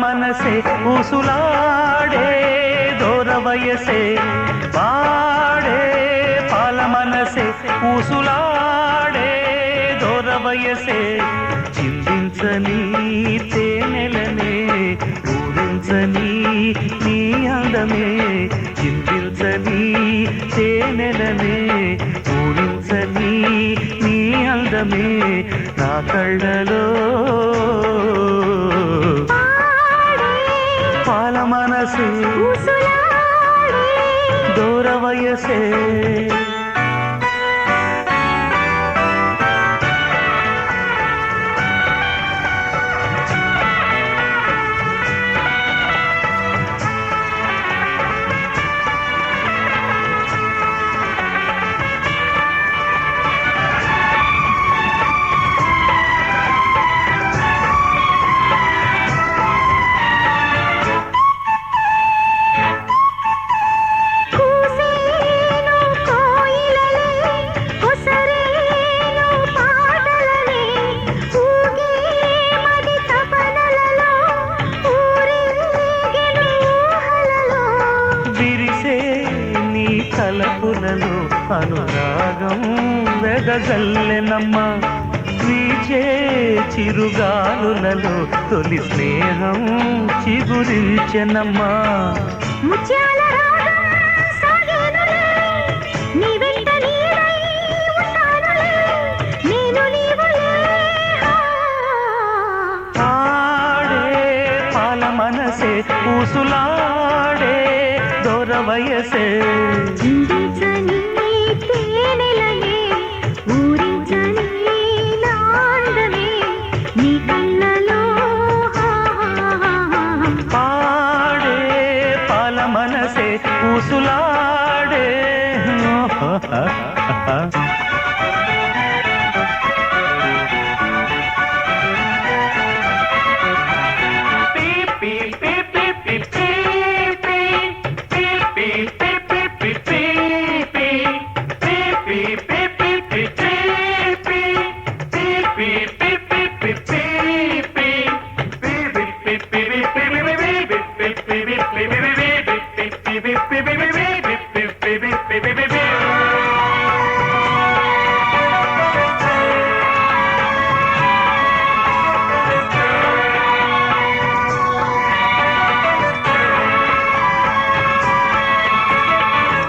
మనసే ఊసులాడే దూర వయసే పాడే పాల మనసే ఊసులాడే దూర వయసే చిందించని తేనెలనే ఊరించని నీ అందమే చిందించని తేనెలనే ఊరించని నీ అందమే నా కళ్ళలో పాల మనసు దూర వయసే తలపులలో అనురాగం వెదజల్లెనమ్మ వీచే చిరుగాలులలో తొలి స్నేహం చిగురించెనమ్మా ముత్యాల రాగం సాగేనులే నీ వెంట నీడై ఉంటానులే నేను నీవులే ఆడే పాల మనసే ఊసులాడే దూర వయసే చిందించని తేనెలనే ఊరించని నాందమే నీ కళ్ళలో పాడే పాల మనసే ఊసులాడే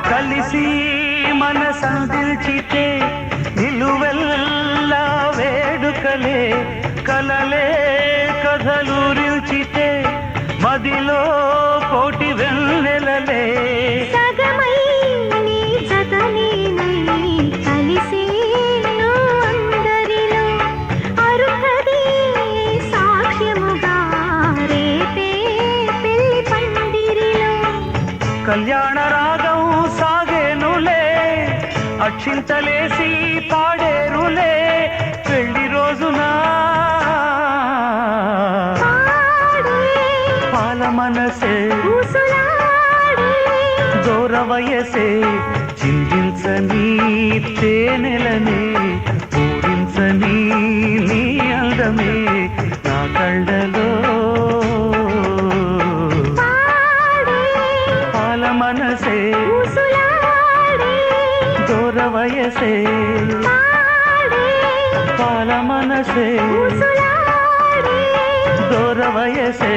కలిసి మనసందిల్చితే నిలువెల్లా వేడుకలే కలలే కథలూరిల్చితే మదిలో కోటి వెన్నెలలే సగమై నీ జతనేనై కలిసి అందరిలో అరుహది సాక్ష్యముగా రేపే పెళ్లి పందిరిలో కళ్యాణ రాగం సాగేనులే అక్షింతలేసి పాడేరులే పెళ్లి రోజున పాల మనసే దూర వయసే చిందించని తేనెలనే పూరించని నీ అందమే నా కళ్ళలో పాల మనసే దూర వయసే పాల మనసే దూర వయసే